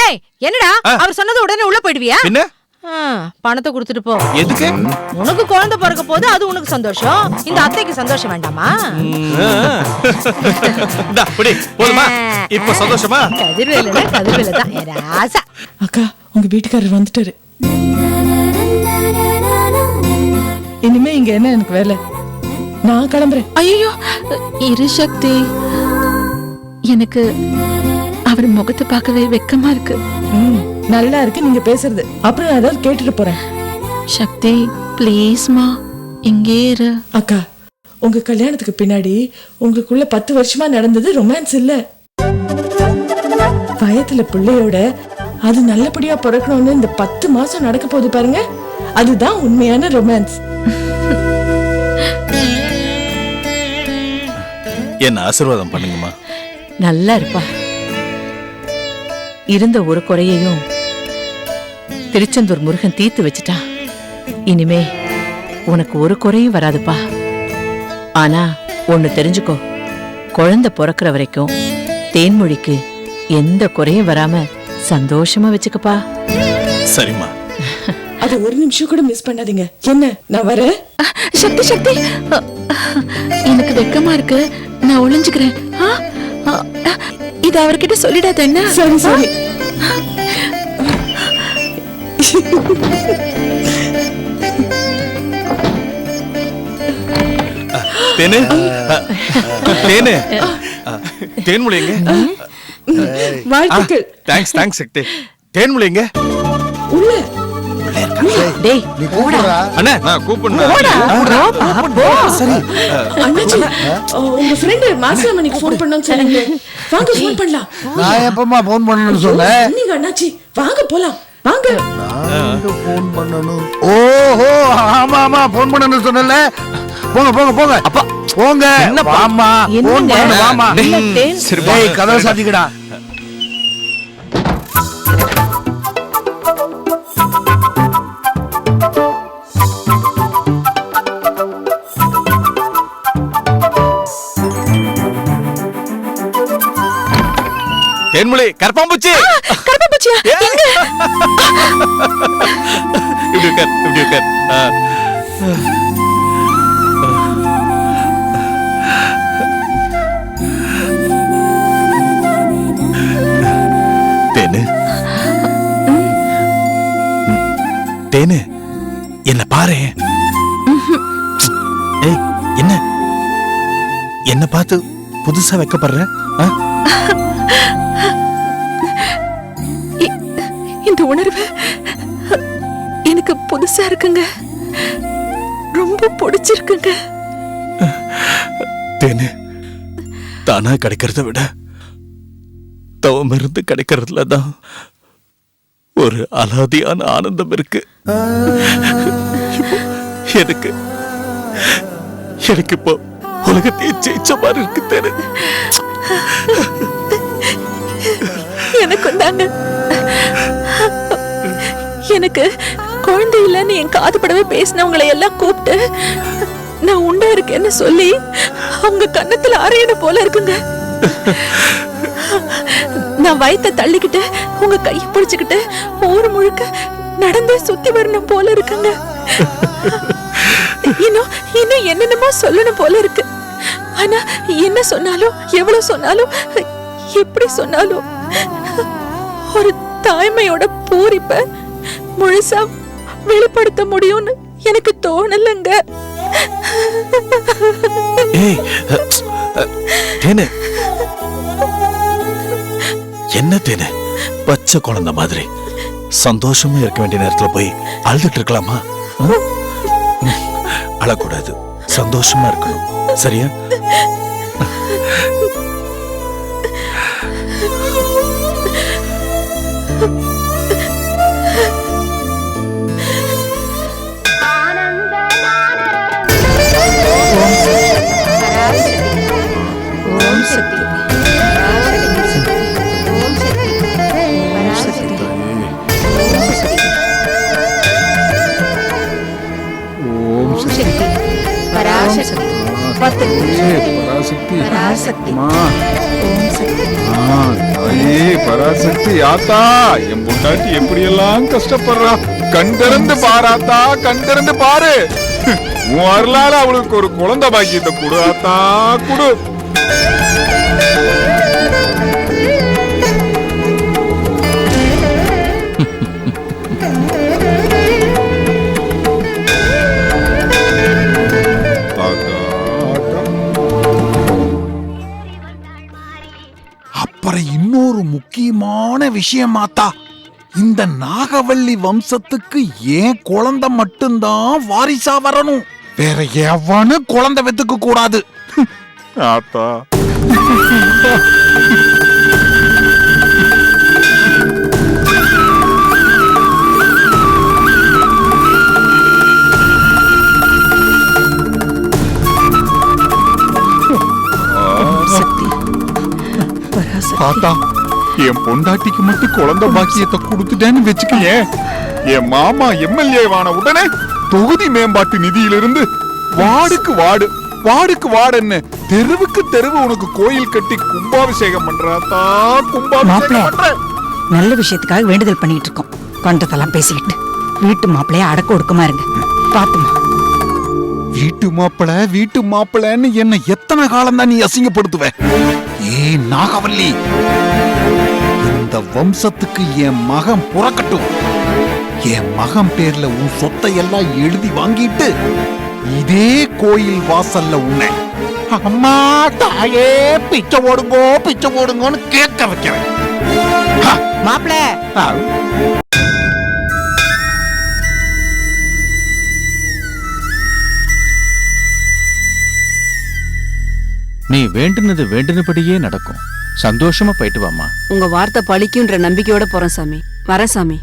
ஏய் என்னடா அவர் சொன்னது உடனே உள்ள போயிடுவியா? என்ன பணத்தை கொடுத்துட்டு போ. எதுக்கு? உனக்கு குழந்தை பிறக்க போது அது உனக்கு சந்தோஷம், இந்த அத்தைக்கு சந்தோஷம் வேண்டாமா? போதுமா? இப்ப சந்தோஷமா? கதிர்வேல தான் ராசா. அக்கா உங்க வீட்டுக்காரர் வந்துட்டாரு. இனிமே இங்க என்ன எனக்கு வேலை? நான் கிளம்புறேன். ஐயோ இரு சக்தி, எனக்கு அவர் முகத்தை பார்க்கவே வெக்கமா இருக்கு. நல்லா இருக்கு நீங்க பேசுறது. அப்புறம் நான் ஏதாவது கேட்டுட்டு போறேன். சக்தி ப்ளீஸ்மா இங்கே இரு. அக்கா உங்க கல்யாணத்துக்கு பின்னாடி உங்களுக்குள்ள 10 வருஷமா நடந்தது ரொமான்ஸ் இல்ல. வயத்துல பிள்ளையோட அது நல்லபடியா பிறக்கணும்னு இந்த 10 மாசம் நடக்க போகுது பாருங்க, அதுதான் உண்மையான ரொமான்ஸ். என்ன ஆசீர்வாதம் பண்ணுங்கம்மா. நல்லா இருப்பா. இருந்த ஒரு குறையையும் திருச்செந்தூர் முருகன் தீர்த்து வச்சுட்டா. இனிமே உனக்கு ஒரு குறையும் வராதுப்பா. ஆனா ஒண்ணு தெரிஞ்சுக்கோ, குழந்தை பிறக்கிற வரைக்கும் தேன்மொழிக்கு எந்த குறையும் வராம சந்தோஷமா வச்சுக்கப்பா. சரிம்மா. அது ஒரு நிமிஷம் கூட மிஸ் பண்ணாதீங்க. என்ன நான் வரேன். சக்தி சக்தி, எனக்கு வெக்கமா இருக்கு, நான் ஒளிஞ்சுக்கிறேன். இது அவர்கிட்ட சொல்லிடாத என்ன? சரி சரி. தேனு தேனு தேன்மொழிங்க. வாழ்த்துக்கள். தேங்க்ஸ் தேங்க்ஸ் சக்தி. தேன்மொழிங்க உள்ள. டேய் போடா அண்ணா, நான் கூப்பிடுறேன். சரி அண்ணாச்சி, உங்க ஃப்ரெண்ட் மாசிலாமணிக்கு ஃபோன் பண்ணனும் சொன்னீங்க. வாங்க ஃபோன் பண்ணலாம். நான் எப்பமா ஃபோன் பண்ணனும்னு சொன்னேன்? நீங்க அண்ணாச்சி வாங்க போலாம். வாங்க. நான் ஃபோன் பண்ணனும். ஓஹோ ஆமா ஆமா ஃபோன் பண்ணனும் சொன்னல. போங்க போங்க போங்க. அப்பா போங்க. வாமா ஃபோன் பண்ணு வாமா. சரி டேய் கதவை சாத்திக்கடா. தேன்மொழி கரப்பாம்பூச்சி. கரப்பாம்பூச்சியா? இப்படி உட்கார் இப்படி உட்கார். தேனு தேனு என்ன பாரு. ஏய் என்ன என்ன பார்த்து புதுசா வைக்கப்படுற? இந்த உணர்வு எனக்கு புதுசா இருக்குங்க, ரொம்ப பிடிச்சிருக்குங்க. தேனு தானா கிடைக்கிறத விட தவம் இருந்து கிடைக்கிறதுல தான் ஒரு அலாதியான ஆனந்தம் இருக்கு. எனக்கு எனக்கு இப்போ உலகத்தையே ஜெயிச்ச மாதிரி இருக்கு தேனு. எனக்கும் தாங்க. எனக்கு குழந்தை இல்லைன்னு என் காதுபடவே பேசினவங்களை எல்லாம் கூப்பிட்டு நான் உண்டா இருக்கேன்னு சொல்லி அவங்க கன்னத்துல அரையணும் போல இருக்குங்க. நான் வயித்தை தள்ளிக்கிட்டு உங்க கையை பிடிச்சுக்கிட்டு ஊர் முழுக்க நடந்தே சுத்தி வரணும் போல இருக்குங்க. இன்னும் இன்னும் என்னென்னமோ சொல்லணும் போல இருக்கு. ஆனா என்ன சொன்னாலும் எவ்வளவு சொன்னாலும் எப்படி சொன்னாலும் ஒரு தாய்மையோட பூரிப்ப முழுசா வெளிப்படுத்த முடியும்னு எனக்கு தோணலங்க. என்ன தேனு பச்சை குழந்தை மாதிரி சந்தோஷமா இருக்க வேண்டிய நேரத்துல போய் அழுதுட்டு இருக்கலாமா? அழக்கூடாது, சந்தோஷமா இருக்கணும். சரியா? பராசக்தி. பராசக்தி பராசக்தி. அம்மா. தாயே பராசக்தி ஆத்தா, என் பொண்டாட்டி எப்படி எல்லாம் கஷ்டப்படுறா. கண் திறந்து பாராத்தா, கண் திறந்து பாரு. உன் அருளால அவளுக்கு ஒரு குழந்தை பாக்கியத்தை கொடு ஆத்தா, கொடு. அப்புறம் இன்னொரு முக்கியமான விஷயம் மாத்தா, இந்த நாகவள்ளி வம்சத்துக்கு ஏன் குழந்தை மட்டும்தான் வாரிசா வரணும், வேற எவனும் குழந்தை வெத்துக்க கூடாது. ஆத்தா ஆத்தா, என் பொண்டாட்டிக்கு மட்டும் குழந்தை பாக்கியத்தை கொடுத்துட்டேன்னு வச்சுக்கயே, என் மாமா எம்எல்ஏ வான உடனே தொகுதி மேம்பாட்டு நிதியிலிருந்து வார்டுக்கு வார்டு வார்டுக்கு வார்டுன்னு தெருவுக்கு தெருவு உனக்கு கோயில் கட்டி கும்பாபிஷேகம் பண்றாத்தா, கும்பாபிஷேகம் பண்ற. நல்ல விஷயத்துக்காக வேண்டுதல் பண்ணிட்டு இருக்கோம். பண்றதெல்லாம் பேசிக்கிட்டு வீட்டு மாப்பிள்ளைய அடக்க ஒடுக்கமா இருங்க. பாத்துமா. வீட்டு மாப்பிள்ளைன்னு என்ன எத்தனை காலம் தான் நீ அசிங்கப்படுத்துவ? ஏய் நாகவல்லி, இந்த வம்சத்துக்கு என் மகன் புறக்கட்டும். என் மகன் பேர்ல உன் சொத்தை எல்லாம் எழுதி வாங்கிட்டு இதே கோயில் வாசல்ல உன்னை அம்மா தாயே பிச்சை ஓடுங்கோன்னு கேட்க வைக்கிறேன். மாப்பிள நீ வேண்டுனது வேண்டுனபடியே நடக்கும். சந்தோஷமா போயிட்டு வாமா. உங்க வார்த்தை பழிக்கும்ன்ற நம்பிக்கையோட போறேன் சாமி. வரேன் சாமி.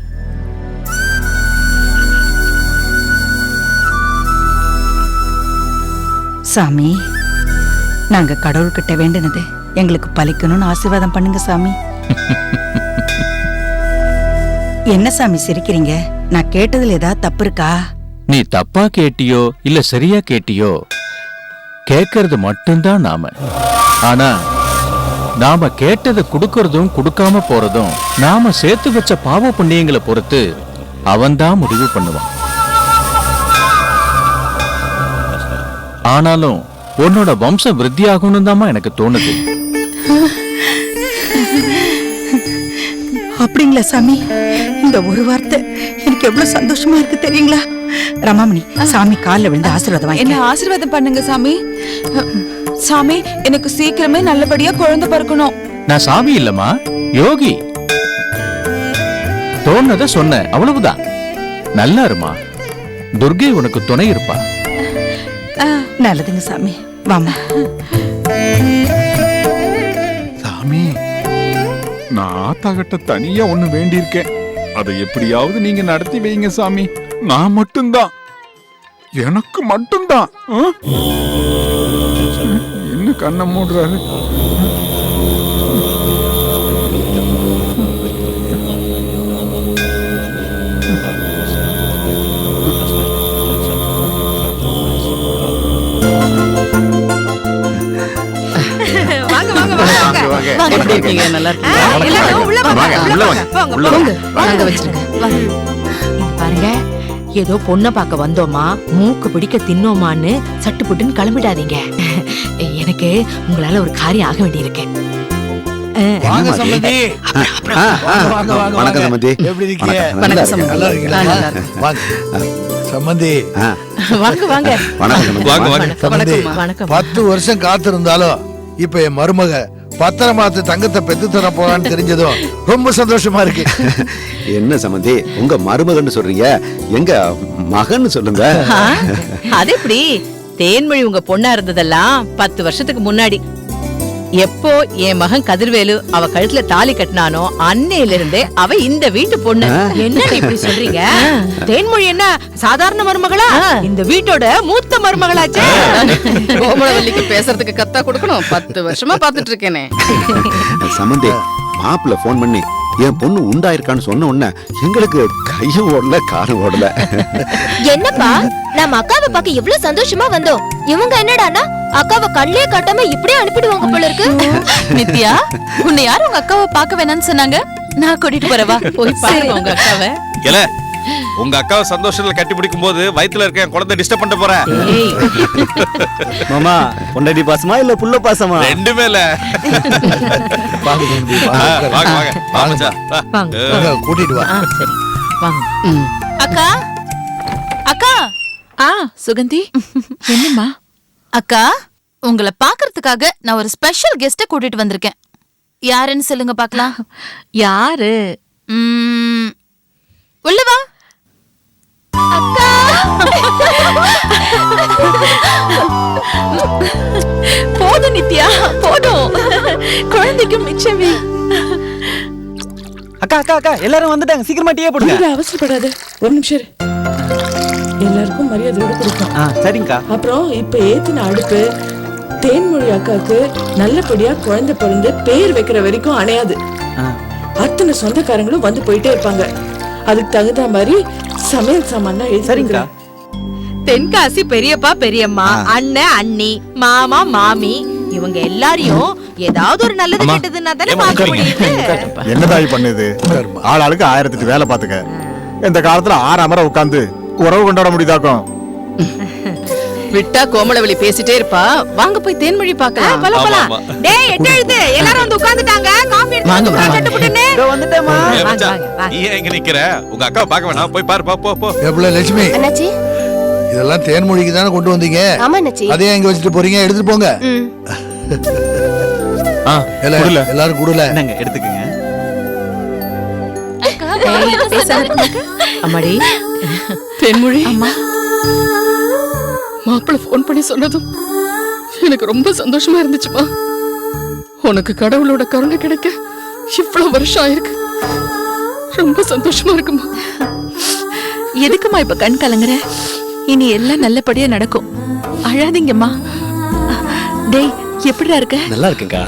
சாமி, நாங்க கடவுள்கிட்ட வேண்டினது எங்களுக்கு பலிக்கணும்னு ஆசீர்வாதம் பண்ணுங்க சாமி. என்ன சாமி சிரிக்கிறீங்க? நான் கேட்டதுல ஏதாவது தப்பு இருக்கா? நீ தப்பா கேட்டியோ இல்ல சரியா கேட்டியோ, கேட்கறது மட்டும்தான் நாம. ஆனா நாம கேட்டதை கொடுக்கறதும் கொடுக்காம போறதும் நாம சேர்த்து வச்ச பாவ புண்ணியங்களை பொறுத்து அவன்தான் முடிவு பண்ணுவான். ஆனாலும் உன்னோட வம்சம் விருத்தியாகணும் தாமா எனக்கு தோணுது. அப்படிங்களா சாமி? இந்த ஒரு வார்த்தை எனக்கு எவ்வளவு சந்தோஷமா இருக்கு தெரியுங்களா? ரமாமணி, சாமி கால்ல விழுந்து ஆசீர்வாதம் வாங்கி. என்ன ஆசீர்வாதம் பண்ணுங்க சாமி. சாமி, எனக்கு சீக்கிரமே நல்லபடியா குழந்தை பிறக்கணும். நான் சாமி இல்லம்மா, யோகி. தோணுனத சொன்ன, அவ்வளவுதான். நல்லா இருமா, துர்கை உனக்கு துணை இருப்பா. நல்லதுங்க சாமி, வாமா. சாமி, நான் ஆத்தா கிட்ட தனியா ஒண்ணு வேண்டியிருக்கேன். அதை எப்படியாவது நீங்க நடத்தி வைங்க சாமி. நான் மட்டும்தான், எனக்கு மட்டும்தான். என்ன கண்ணை மூடுறாரு? வாங்க வாங்க வாங்க வாங்க. எப்படி இருக்கீங்க? நல்லா இருக்கீங்களா? எல்லாரும் உள்ள வாங்க, உள்ள வாங்க. உள்ள வாங்க வச்சிருங்க. இங்க பாருங்க, ஏதோ பொண்ணை பார்க்க வந்தோமா மூக்கு பிடிக்க தின்னோமான்னு சட்டுப்புட்டுன்னு கிளம்பிடாதீங்க. எனக்கு உங்களால ஒரு காரியம் ஆக வேண்டியிருக்கு. வாங்க சம்பந்தி. வணக்கம் சம்பந்தி. எப்படி இருக்கீங்க? வணக்கம் சம்பந்தி. நல்லா இருக்கீங்களா? நல்லா இருக்கேன். வாங்க சம்பந்தி. வாங்க வாங்க. வணக்கம் சம்பந்தி, வணக்கம். 10 வருஷம் காத்திருந்தாலும் இப்ப என் மருமக பத்திரமாத்து தங்கத்தை பெத்து தர போறான்னு தெரிஞ்சதும் ரொம்ப சந்தோஷமா இருக்கு. என்ன சம்பந்தி, உங்க மருமகன்னு சொல்றீங்க, எங்க மகன்னு சொல்லுங்க. அது எப்படி? தேன்மொழி உங்க பொண்ணா இருந்ததெல்லாம் 10 வருஷத்துக்கு முன்னாடி. எப்போ என் மகன் கதிர்வேலு அவ கழுத்துல தாலி கட்டினானோ அன்னையில இருந்தே அவ இந்த வீட்டு பொண்ணு. என்ன இப்படி சொல்றீங்க? தேன்மொழி என்ன சாதாரண மருமகளா? இந்த வீட்டோட மூத்த மருமகளாச்சே. கோமலவல்லிக்கு பேசுறதுக்கு கத்தா கொடுக்கணும். 10 வருஷமா பாத்துட்டு இருக்கேனே. சம்பந்தி, மாப்பிள்ள போன் பண்ணி என் பொண்ணு உண்டாயிருக்கான்னு சொன்ன உடனே எங்களுக்கு கையும் ஓடல காரம் ஓடல. என்னப்பா நம்ம அக்காவை பார்க்க எவ்வளவு சந்தோஷமா வந்தோம். இவங்க என்னடானா அக்காவை கண்ணே காட்டாம இப்படியே அனுப்பிடுவாங்க போல இருக்கு. நித்யா, உன்னை யாரும் உங்க அக்காவை பார்க்க வேணாம்னு சொன்னாங்க? நான் கூட்டிட்டு போறவா? போய் பாருங்க உங்க அக்காவை. இல்ல உங்க அக்காவை சந்தோஷத்துல கட்டி பிடிக்கும் போது வயித்துல இருக்க என் குழந்தை டிஸ்டர்ப் பண்ண போறேன். மாமா பொண்டாட்டி பாசமா இல்ல புள்ள பாசமா? ரெண்டுமே இல்ல. வாங்க வாங்க வாங்க கூட்டிட்டு வா. சரி வாங்க. அக்கா, அக்கா. சுகந்தி, என்னம்மா? அக்கா, உங்களை பாக்குறதுக்காக நான் ஒரு ஸ்பெஷல் கெஸ்ட கூட்டிட்டு வந்திருக்கேன். யாருன்னு சொல்லுங்க பாக்கலாம். யாரு? உள்ள வா. அக்கா, போதும் நித்யா, போதும். குழந்தைக்கு மிச்சமே. அக்கா அக்கா அக்கா எல்லாரும் வந்துட்டாங்க, சீக்கிரமா டீயே போடுங்க. அவசரப்படாத, ஒரு நிமிஷம் இரு. எல்லாருக்கும் மரியாதையோட கொடுப்போம். சரிங்கக்கா. அப்புறம் இப்ப ஏத்தின அடுப்பு தேன்மொழி அக்காவுக்கு நல்லபடியா குழந்தை பிறந்து பேர் வைக்கிற வரைக்கும் அணையாது. அத்தனை சொந்தக்காரங்களும் வந்து போயிட்டே இருப்பாங்க. அதுக்கு தகுந்த மாதிரி சமையல் சாமான் சரிங்கக்கா. தென்காசி பெரியப்பா பெரியம்மா, அண்ணன் அண்ணி, மாமா மாமி, இவங்க எல்லாரையும் ஏதாவது ஒரு நல்லது கெட்டதுன்னா தானே பார்க்க முடியுது. என்னதாய் பண்ணுது? ஆளாளுக்கு 1008 வேலை பாத்துக்க. இந்த காலத்துல 6 அமர உட்கார்ந்து உறவு கொண்டாட முடியுதாக்கும். விட்டா கோமலவழி பேசிட்டே இருப்பா. வாங்க போய் தேன்மொழி பார்க்கலாம். போலாம். டேய் எட்ட எழுது, எல்லாரும் வந்து உட்கார்ந்துட்டாங்க. காபி எடுத்து சட்டு புட்டுனே. வந்துட்டேமா. நீ எங்க நிக்கிற? உங்க அக்காவை பார்க்க வேணாம், போய் பாரு. போ. எவ்வளவு லட்சுமி, அண்ணாச்சி இதெல்லாம் தேன்மொழிக்கு தானே கொண்டு வந்தீங்க? ஆமா அண்ணாச்சி. அதே எங்க வச்சுட்டு போறீங்க? எடுத்துட்டு போங்க. எல்லாரும் குடுல. என்னங்க எடுத்துக்கங்க. அம்மாடி தேன்மொழி, மாப்பிள்ள போன் பண்ணி சொன்னதும் எனக்கு ரொம்ப சந்தோஷமா இருந்துச்சுமா. உனக்கு கடவுளோட கருணை கிடைக்க இவ்வளவு வருஷம் ஆயிருக்கு. ரொம்ப சந்தோஷமா இருக்குமா. எதுக்குமா இப்ப கண் கலங்குற? இனி எல்லாம் நல்லபடியா நடக்கும். அழாதீங்கம்மா. டேய், எப்படிடா இருக்க? நல்லா இருக்குங்கா.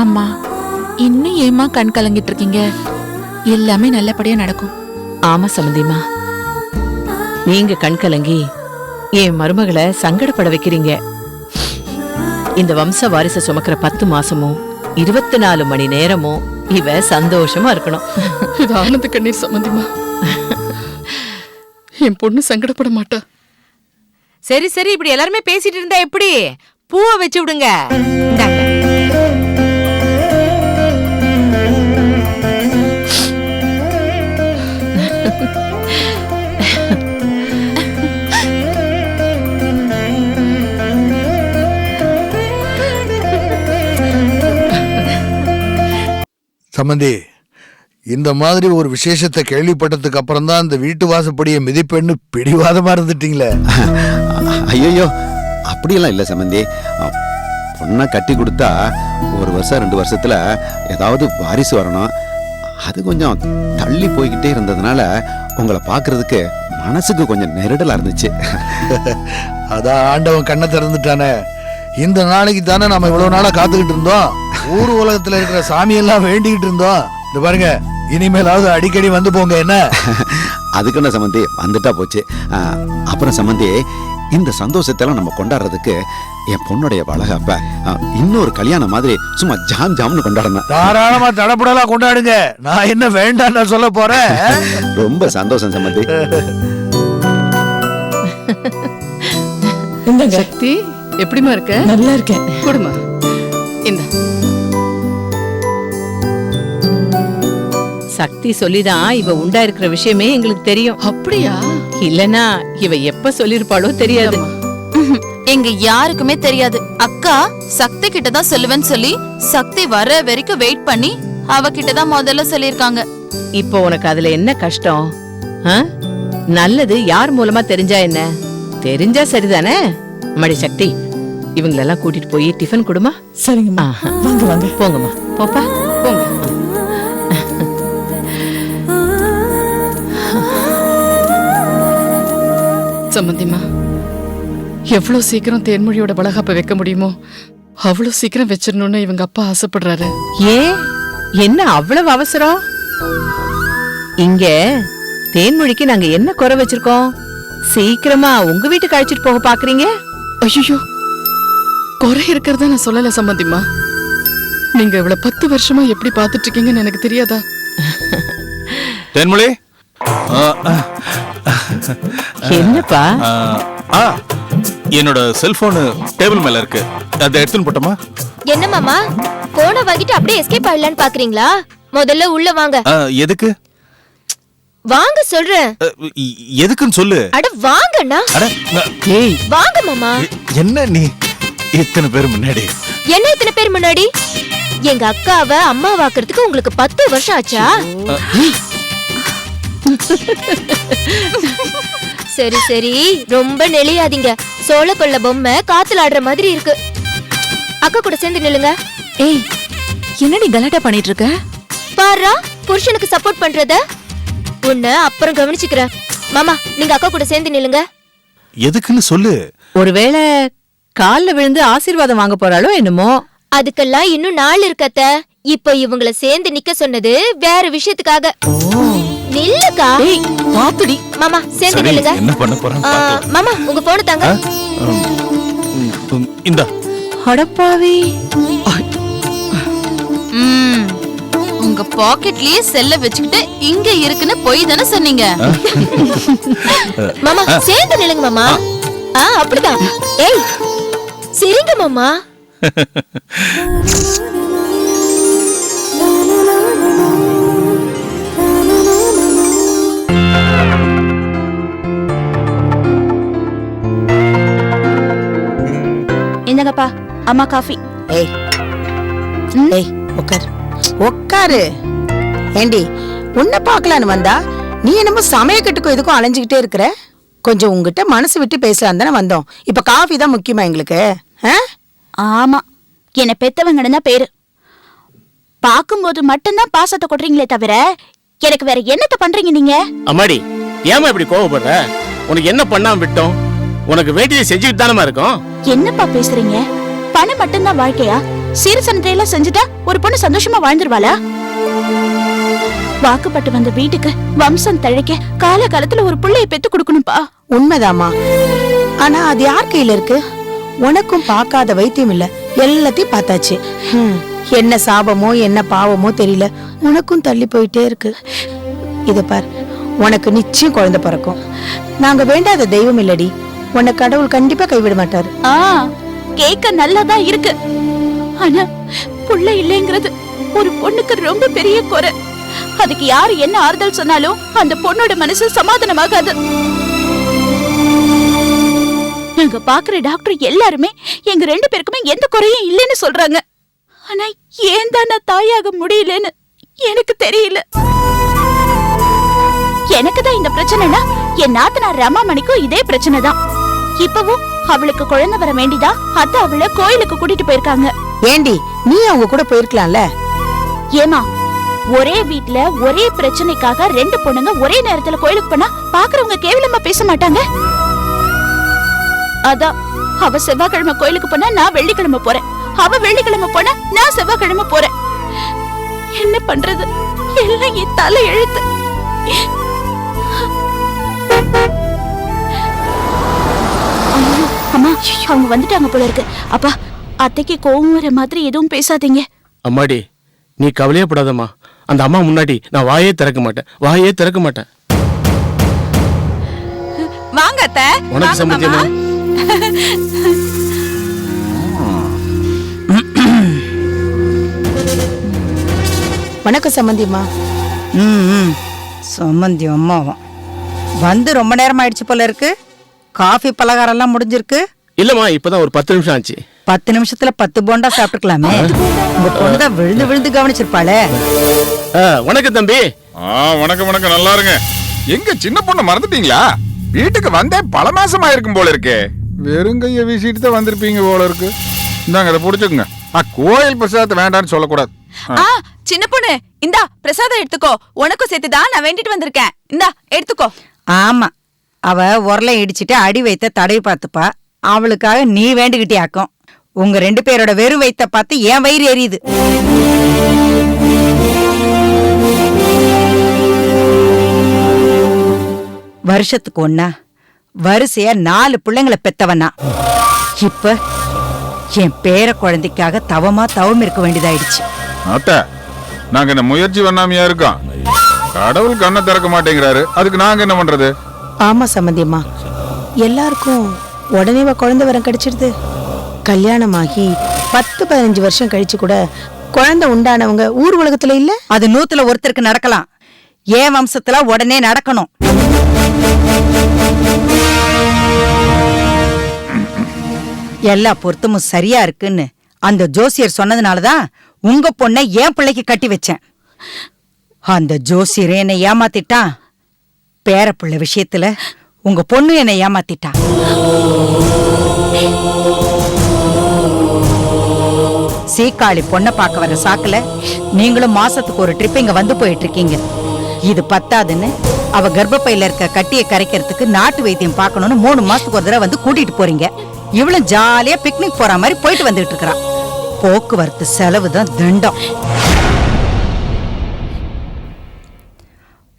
அம்மா, இன்னும் ஏமா கண் கலங்கிட்டு இருக்கீங்க? எல்லாமே நல்லபடியா நடக்கும். ஆமா சம்பந்திமா, நீங்க கண் கலங்கி என் மருமகளை சங்கடப்பட வைக்கிறீங்க. இந்த வம்ச வாரிசை சுமக்கிற 10 மாசமும் 24 மணி நேரமும் இவ சந்தோஷமா இருக்கணும். இது ஆனந்த கண்ணீர் சம்பந்திமா. என் பொண்ணு சங்கடப்பட மாட்டா. சரி சரி, இப்படி எல்லாருமே பேசிட்டு இருந்தா எப்படி? பூவை வச்சு விடுங்க. இந்தாங்க. சம்பந்தி, இந்த மாதிரி ஒரு விசேஷத்தை கேள்விப்பட்டதுக்கு அப்புறம் தான் இந்த வீட்டு வாசப்படியை மிதிப்பெண்ணு பிடிவாதமா இருந்துட்டீங்களே. ஐயோ அப்படியெல்லாம் இல்ல சம்பந்தி. பொண்ணை கட்டி கொடுத்தா 1 வருஷம் 2 வருஷத்துல ஏதாவது வாரிசு வரணும். அது கொஞ்சம் தள்ளி போய்கிட்டே இருந்ததுனால உங்களை பாக்குறதுக்கு மனசுக்கு கொஞ்சம் நெருடலா இருந்துச்சு. அதான் ஆண்டவன் கண்ணை திறந்துட்டானே. இந்த நாளைக்கு தானே நம்ம இவ்வளவு நாளா காத்துக்கிட்டு இருந்தோம். ஊர் உலகத்துல இருக்கிற சாமியெல்லாம் வேண்டிக்கிட்டு இருந்தோம். இந்த பாருங்க, இனிமேலாவது அடிக்கடி வந்து போங்க. என்ன அதுக்கு என்ன சம்பந்தி, வந்துட்டா போச்சு. அப்புறம் சம்பந்தி, இந்த சந்தோஷத்தெல்லாம் நம்ம கொண்டாடுறதுக்கு என் பொண்ணுடைய வளகாப்ப இன்னொரு கல்யாணம் மாதிரி சும்மா ஜாம் ஜாம்னு கொண்டாடணும். தாராளமா தடப்படலாம் கொண்டாடுங்க. நான் என்ன வேண்டாம் சொல்ல போறேன். ரொம்ப சந்தோஷம் சம்பந்தி. சக்தி, எப்படிமா இருக்க? நல்லா இருக்கேன். கொடுமா. இந்த சக்தி சொல்லிதான் இவ உண்டா இருக்கிற விஷயமே எங்களுக்கு தெரியும். அப்படியா? இல்லனா இவ எப்ப சொல்லிருப்பாளோ தெரியாது. எங்க யாருக்குமே தெரியாது. அக்கா சக்தி கிட்ட தான் சொல்லுவேன்னு சொல்லி சக்தி வர வரைக்கும் வெயிட் பண்ணி அவகிட்ட தான் முதல்ல சொல்லிருக்காங்க. இப்போ உனக்கு அதுல என்ன கஷ்டம்? நல்லது யார் மூலமா தெரிஞ்சா என்ன? தெரிஞ்சா சரிதானே? மடி சக்தி, இவங்களெல்லாம் கூட்டிட்டு போய் டிஃபன் கொடுமா. சரிங்கம்மா. வாங்க வாங்க. போங்கம்மா, போப்பா போங்க. சம்பந்திமா, எவ்வளவு சீக்கிரம் தேன்மொழியோட வளகாப்ப வைக்க முடியுமோ அவ்வளவு சீக்கிரம் வச்சிடணும்னு இவங்க அப்பா ஆசைப்படுறாரு. ஏன் என்ன அவ்வளவு அவசரம்? இங்க தேன்மொழிக்கு நாங்க என்ன குறை வச்சிருக்கோம்? சீக்கிரமா உங்க வீட்டுக்கு அழைச்சிட்டு போக பாக்குறீங்க? ஐயோ, குறை இருக்கிறதா நான் சொல்லல சம்பந்திமா. நீங்க இவ்வளவு 10 வருஷமா எப்படி பாத்துட்டு இருக்கீங்கன்னு எனக்கு தெரியாதா? தேன்மொழி, என்னப்பா? என்னோட செல்போன் டேபிள் மேல இருக்கு, அதை எடுத்துன்னு போட்டோமா? என்ன மாமா, போனை வாங்கிட்டு அப்படியே எஸ்கேப் ஆயிடலான்னு பாக்குறீங்களா? முதல்ல உள்ள வாங்க. எதுக்கு? வாங்க சொல்றேன். எதுக்குன்னு சொல்லு. அட வாங்கண்ணா. ஏய் வாங்க மாமா. என்ன நீ இத்தனை பேர் முன்னாடி? என்ன இத்தனை பேர் முன்னாடி? எங்க அக்காவை அம்மா வாக்குறதுக்கு உங்களுக்கு 10 வருஷம் ஆச்சா? சரி சரி, ரொம்ப நெளியாதீங்க. சோள கொள்ள பொம்மை காத்துல ஆடுற மாதிரி இருக்கு. அக்கா கூட சேர்ந்து நில்லுங்க. ஏய், என்னடி கலாட்டா பண்ணிட்டு இருக்க? பாரா, புருஷனுக்கு சப்போர்ட் பண்றத. உன்னை அப்புறம் கவனிச்சுக்கிறேன். மாமா, நீங்க அக்கா கூட சேர்ந்து நில்லுங்க. எதுக்குன்னு சொல்லு. ஒருவேளை கால்ல விழுந்து ஆசீர்வாதம் வாங்க போறாளோ என்னமோ? அதுக்கெல்லாம் இன்னும் நாள் இருக்கத்த. இப்ப இவங்கள சேர்ந்து நிக்க சொன்னது வேற விஷயத்துக்காக. நில்லுக்கா. ஏய், பாத்துடி. மாமா சேர்ந்து சரி, நில்லுங்க. என்ன பண்ண போறாங்க? மாமா உங்க போன தாங்க. இந்தா. அடப்பாவி, உங்க பாக்கெட்லயே செல்ல வச்சுக்கிட்டு இங்க இருக்குன்னு போய் தானே சொன்னீங்க. மாமா சேர்ந்து நில்லுங்க மாமா. அப்படிதான். ஏய் சரிங்க மாமா. என்னங்கப்பா, அம்மா காஃபி. ஏய் ஏய், உட்காரு. ஏண்டி, உன்னை பார்க்கலான்னு வந்தா நீ என்னமோ சமயக்கட்டுக்கும் இதுக்கும் அலைஞ்சுக்கிட்டே இருக்கிற. கொஞ்சம் உங்ககிட்ட மனசு விட்டு பேசலாம் தானே வந்தோம். இப்ப காஃபி தான் முக்கியமா எங்களுக்கு? ஆமா, என்ன பெத்தவங்கன்னு பேரு. பாக்கும்போது மட்டும்தான் பாசத்தை கொட்டுறீங்களே தவிர எனக்கு வேற என்னத்த பண்றீங்க நீங்க? அம்மாடி, ஏமா இப்படி கோவப்படுற? உனக்கு என்ன பண்ணாம விட்டோம்? உனக்கு வேண்டியதை செஞ்சுட்டு தானமா இருக்கோம். என்னப்பா பேசுறீங்க? பணம் மட்டும்தான் வாழ்க்கையா? சீர்சனத்தை எல்லாம் செஞ்சுட்டா ஒரு பொண்ணு சந்தோஷமா வாழ்ந்துருவாளா? வாக்குப்பட்டு வந்த வீட்டுக்கு வம்சம் தழைக்க காலகாலத்துல ஒரு பிள்ளைய பெத்து கொடுக்கணும்பா. உண்மைதாமா. ஆனா அது யார் கையில இருக்கு? உனக்கும் பார்க்காத வைத்தியம் இல்ல, எல்லாத்தையும் பார்த்தாச்சு. என்ன சாபமோ என்ன பாவமோ தெரியல, உனக்கும் தள்ளி போயிட்டே இருக்கு. இத பார், உனக்கு நிச்சயம் குழந்தை பிறக்கும். நாங்க வேண்டாத தெய்வம் இல்லடி, உன்னை கடவுள் கண்டிப்பா கைவிட மாட்டாரு. கேட்க நல்லாதான் இருக்கு. ஆனா புள்ள இல்லைங்கிறது ஒரு பொண்ணுக்கு ரொம்ப பெரிய குறை. அதுக்கு யாரு என்ன ஆறுதல் சொன்னாலும் அந்த பொண்ணோட மனசு சமாதானமாகாது. நாங்க பாக்குற டாக்டர் எல்லாருமே எங்க 2 பேருக்குமே எந்த குறையும் இல்லைன்னு சொல்றாங்க. ஆனா ஏன் தான் நான் தாயாக முடியலன்னு எனக்கு தெரியல. எனக்கு தான் இந்த பிரச்சனைனா என் நாத்தனார் ரமாமணிக்கும் இதே பிரச்சனை தான். இப்பவும் அவளுக்கு குழந்தை வர வேண்டிதா அத்த அவளை கோயிலுக்கு கூட்டிட்டு போயிருக்காங்க. ஏண்டி, நீ அவங்க கூட போயிருக்கலாம்ல? ஏமா, ஒரே வீட்ல ஒரே பிரச்சனைக்காக 2 பொண்ணுங்க ஒரே நேரத்துல கோயிலுக்கு போனா பாக்குறவங்க கேவலமா பேச மாட்டாங்க? அதான் அவ செவ்வாய்க்கிழமை கோயிலுக்கு போனா நான் வெள்ளிக்கிழமை போறேன், அவ வெள்ளிக்கிழமை போனா நான் செவ்வாய்க்கிழமை போறேன். என்ன பண்றது? எல்லாம் என் தலை எழுத்து. அம்மா, அவங்க வந்துட்டாங்க போல இருக்கு. அப்பா, அத்தைக்கு கோவம் வர மாதிரி எதுவும் பேசாதீங்க. அம்மாடி, நீ கவலையப்படாதம்மா. அந்த அம்மா முன்னாடி நான் வாயே திறக்க மாட்டேன். வாங்க அத்தை. உனக்கு சம்பந்தியமா? வணக்கம் சம்பந்தியம்மா. சம்பந்தியம் அம்மாவும் வந்து ரொம்ப நேரம் ஆயிடுச்சு போல இருக்கு. காஃபி பலகாரம் எல்லாம் முடிஞ்சிருக்கு? இல்லம்மா, இப்பதான் ஒரு 10 நிமிஷம் ஆச்சு. 10 நிமிஷத்துல 10 போண்டா சாப்பிட்டுக்கலாமே. உங்க பொண்ணுதான் விழுந்து விழுந்து கவனிச்சிருப்பாளே. வணக்கம் தம்பி. வணக்கம் வணக்கம், நல்லா இருங்க. எங்க சின்ன பொண்ணு மறந்துட்டீங்களா? வீட்டுக்கு வந்தே பல மாசம் ஆயிருக்கும் போல இருக்கு. வெறுங்கைய வீசிட்டு தான் வந்திருப்பீங்க போல இருக்கு. இந்தாங்க, அதை புடிச்சுக்குங்க. கோயில் பிரசாதத்தை வேண்டான்னு சொல்லக்கூடாது. சின்ன பொண்ணு, இந்தா பிரசாதம் எடுத்துக்கோ. உனக்கும் சேர்த்துதான் நான் வேண்டிட்டு வந்திருக்கேன். இந்தா எடுத்துக்கோ. ஆமா, அவ உரலை இடிச்சிட்டு அடி வைத்த தடவி பார்த்துப்பா. அவளுக்காக நீ வேண்டிக்கிட்டியாக்கும். உங்க 2 பேரோட வெறும் வயித்த பார்த்து என் வயிறு எரியுது. வருஷத்துக்கு ஒன்னா வரிசையா 4 பிள்ளைங்களை பெத்தவனா இப்ப என் பேர குழந்தைக்காக தவம் இருக்க வேண்டியதாயிடுச்சு. அத்தை, நாங்க என்ன முயற்சி பண்ணாமையா இருக்கோம்? கடவுள் கண்ணை திறக்க மாட்டேங்கிறாரு, அதுக்கு நாங்க என்ன பண்றது? ஆமா சம்பந்தியம்மா, எல்லாருக்கும் உடனேவா குழந்தை வரம் கிடைச்சிடுது? கல்யாணமாகி 10-15 வருஷம் கழிச்சு கூட குழந்தை உண்டானவங்க ஊர் உலகத்துல இல்ல. அது 100ல ஒருத்தருக்கு நடக்கலாம், ஏன் வம்சத்துல உடனே நடக்கணும். எல்லா பொருத்தமும் சரியா இருக்குன்னு அந்த ஜோசியர் சொன்னதுனாலதான் உங்க பொண்ணை என் பிள்ளைக்கு கட்டி வச்சேன். அந்த ஜோசியர் என்னை ஏமாத்திட்டான், பேரப்புள்ள விஷயத்துல உங்க பொண்ணு என்னை ஏமாத்திட்டான். சீக்காளி பொண்ணை பார்க்க வர சாக்குல நீங்களும் மாசத்துக்கு ஒரு ட்ரிப் இங்க வந்து போயிட்டு இருக்கீங்க. இது பத்தாதுன்னு அவ கர்ப்பப்பையில இருக்க கட்டியை கரைக்கிறதுக்கு நாட்டு வைத்தியம் பார்க்கணும்னு 3 மாசத்துக்கு ஒரு தடவை வந்து கூட்டிட்டு போறீங்க. இவ்வளவு ஜாலியா பிக்னிக் போற மாதிரி போயிட்டு வந்துட்டு இருக்கிறான். போக்குவரத்து செலவு தான் தண்டம்.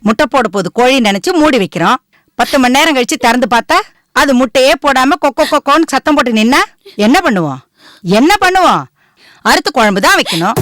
முட்டை போட போது கோழி நினைச்சு மூடி வைக்கிறோம். 10 மணி நேரம் கழிச்சு திறந்து பார்த்தா அது முட்டையே போடாம கொக்கோ கொக்கோன்னு சத்தம் போட்டு நின்னா என்ன பண்ணுவோம்? அறுத்து குழம்பு தான் வைக்கணும்.